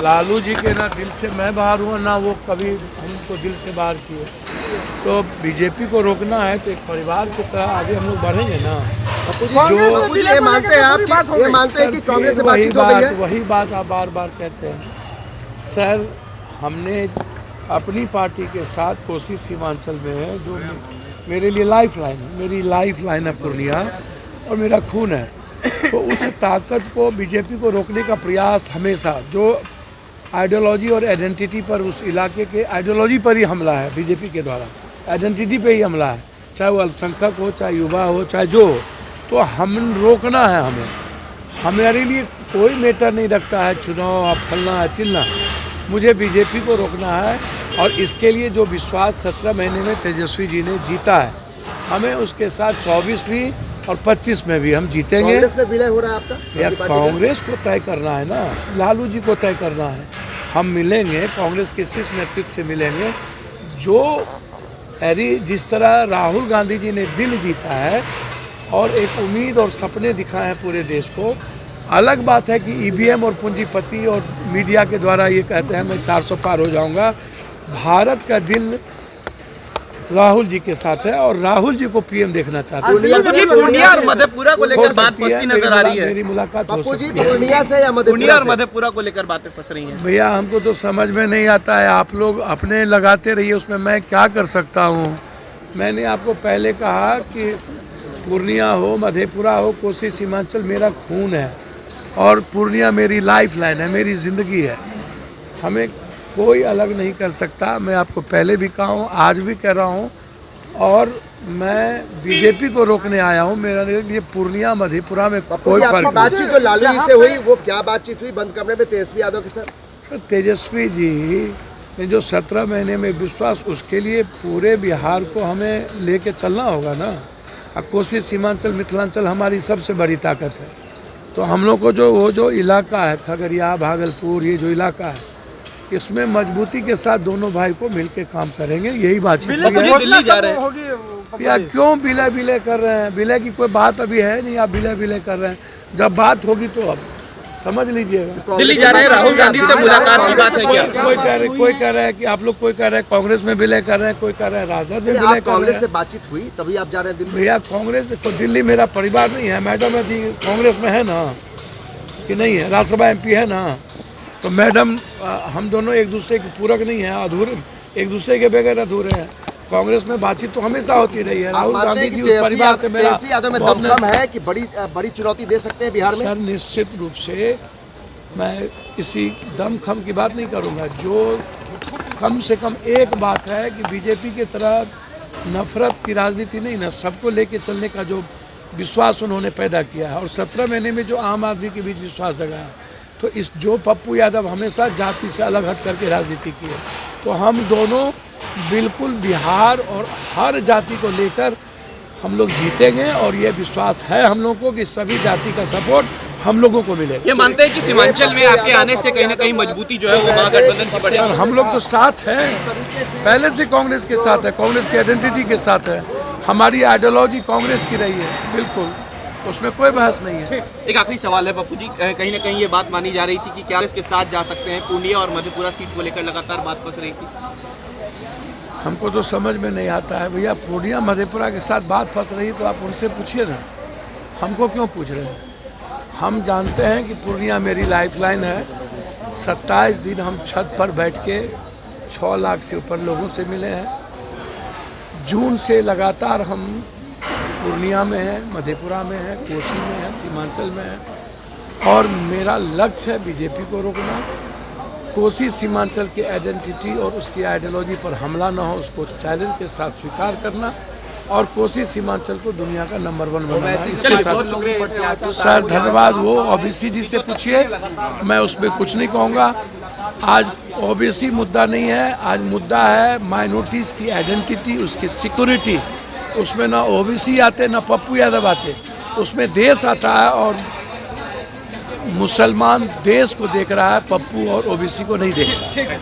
लालू जी के ना दिल से मैं बाहर हुआ ना वो कभी हमको दिल से बाहर किए। तो बीजेपी को रोकना है तो एक परिवार की तरह आगे हम लोग बढ़ेंगे ना। जो ये मानते हैं आप, ये मानते हैं कि कांग्रेस से बातचीत हो गई है? वही बात आप बार बार कहते हैं सर। हमने अपनी पार्टी के साथ कोसी सीमांचल में है जो मेरे लिए लाइफ लाइन है, मेरी लाइफ लाइन है पूर्णिया और मेरा खून है। तो उस ताकत को बीजेपी को रोकने का प्रयास हमेशा जो आइडियोलॉजी और आइडेंटिटी पर उस इलाके के आइडियोलॉजी पर ही हमला है बीजेपी के द्वारा, आइडेंटिटी पे ही हमला है, चाहे वो अल्पसंख्यक हो, चाहे युवा हो, चाहे जो हो। तो हम रोकना है हमें। हमारे लिए कोई मैटर नहीं रखता है चुनाव फलना है चिलना, मुझे बीजेपी को रोकना है। और इसके लिए जो विश्वास 17 महीने में तेजस्वी जी ने जीता है, हमें उसके साथ 24 भी और 25 में भी हम जीतेंगे। कांग्रेस में विलय हो रहा है आपका? यार कांग्रेस को तय करना है ना, लालू जी को तय करना है। हम मिलेंगे कांग्रेस के शीर्ष नेतृत्व से मिलेंगे। जो जिस तरह राहुल गांधी जी ने दिल जीता है और एक उम्मीद और सपने दिखाए हैं पूरे देश को। अलग बात है कि ईवीएम और पूंजीपति और मीडिया के द्वारा ये कहते हैं मैं 400 पार हो जाऊंगा। भारत का दिल राहुल जी के साथ है और राहुल जी को पीएम देखना चाहते हैं। पूर्णिया और मधेपुरा को लेकर बात फंसती नजर आ रही है। मेरी मुलाकात हो सकती है पूर्णिया से या पूर्णिया और मधेपुरा को लेकर बातें फंस रही हैं। भैया हमको तो समझ में नहीं आता है, आप लोग अपने लगाते रहिए, उसमें मैं क्या कर सकता हूँ। मैंने आपको पहले कहा कि पूर्णिया हो, मधेपुरा हो, कोसी सीमांचल मेरा खून है और पूर्णिया मेरी लाइफ लाइन है, मेरी ज़िंदगी है। हमें कोई अलग नहीं कर सकता। मैं आपको पहले भी कहा हूँ, आज भी कह रहा हूँ और मैं बीजेपी को रोकने आया हूँ। मेरे लिए पूर्णिया मधेपुरा में कोई फर्क नहीं। बातचीत जो लालू जी से हुई वो क्या बातचीत हुई बंद कमरे में तेजस्वी यादव के साथ? तेजस्वी जी ने जो 17 महीने में विश्वास, उसके लिए पूरे बिहार को हमें लेके चलना होगा ना। कोसी सीमांचल मिथिलांचल हमारी सबसे बड़ी ताकत है। तो हम लोग को जो इलाका है खगड़िया भागलपुर, ये जो इलाका है, इसमें मजबूती के साथ दोनों भाई को मिलके काम करेंगे। यही बातचीत है। दिल्ली जा रहे हैं यार क्यों विलय कर रहे हैं? विलय की कोई बात अभी है नहीं, आप विलय कर रहे हैं। जब बात होगी तो अब समझ लीजिएगा। दिल्ली जा रहे हैं, राहुल गांधी से मुलाकात की बात है क्या? कोई कह रहे हैं कि आप लोग, कोई कह रहे हैं कांग्रेस में विलय कर रहे हैं, कोई कह रहे हैं राजद में विलय कर रहे हैं। कांग्रेस से बातचीत हुई तभी आप जा रहे हैं दिल्ली? भैया कांग्रेस तो दिल्ली मेरा परिवार नहीं है। मैडम अभी कांग्रेस में है ना कि नहीं है? राज्यसभा एमपी है ना। तो मैडम हम दोनों एक दूसरे के पूरक नहीं है, अधूरे, एक दूसरे के बगैर अधूरे हैं। कांग्रेस में बातचीत तो हमेशा होती रही है। राहुल गांधी जी उस परिवार से मेरा यादव में दमखम है कि बड़ी चुनौती दे सकते हैं बिहार में? सर निश्चित रूप से मैं किसी दमखम की बात नहीं करूंगा। जो कम से कम एक बात है कि बीजेपी की तरह नफरत की राजनीति नहीं ना, सबको लेके चलने का जो विश्वास उन्होंने पैदा किया है और 17 महीने में जो आम आदमी के बीच विश्वास जगाया, तो इस जो पप्पू यादव हमेशा जाति से अलग हट करके राजनीति की है, तो हम दोनों बिल्कुल बिहार और हर जाति को लेकर हम लोग जीतेंगे और ये विश्वास है हम लोगों को कि सभी जाति का सपोर्ट हम लोगों को मिलेगा। ये मानते हैं कि सीमांचल में आपके आने से कहीं ना कहीं मजबूती जो है वो महागठबंधन की बढ़ेगी। हम लोग तो साथ हैं, पहले से कांग्रेस के साथ है, कांग्रेस की आइडेंटिटी के साथ है। हमारी आइडियोलॉजी कांग्रेस की रही है, बिल्कुल, उसमें कोई बहस नहीं है। एक आखिरी सवाल है पप्पू जी, कहीं ना कहीं ये बात मानी जा रही थी कि क्या इसके साथ जा सकते हैं? पूर्णिया और मधेपुरा सीट को लेकर लगातार बात फंस रही थी। हमको तो समझ में नहीं आता है भैया, पूर्णिया मधेपुरा के साथ बात फंस रही तो आप उनसे पूछिए ना, हमको क्यों पूछ रहे हैं? हम जानते हैं कि पूर्णिया मेरी लाइफलाइन है। 27 दिन हम छत पर बैठ के 6 लाख से ऊपर लोगों से मिले हैं। जून से लगातार हम पूर्णिया में है, मधेपुरा में है, कोसी में है, सीमांचल में है और मेरा लक्ष्य है बीजेपी को रोकना। कोसी सीमांचल की आइडेंटिटी और उसकी आइडियोलॉजी पर हमला ना हो, उसको चैलेंज के साथ स्वीकार करना और कोसी सीमांचल को दुनिया का नंबर 1 बनाना। इसके साथ सर धन्यवाद। वो ओबीसी जी से पूछिए, मैं उसमें कुछ नहीं कहूँगा। आज ओबीसी मुद्दा नहीं है, आज मुद्दा है माइनॉरिटीज़ की आइडेंटिटी, उसकी सिक्योरिटी। उसमें ना ओबीसी आते ना पप्पू यादव आते, उसमें देश आता है और मुसलमान देश को देख रहा है, पप्पू और ओबीसी को नहीं देख रहा है।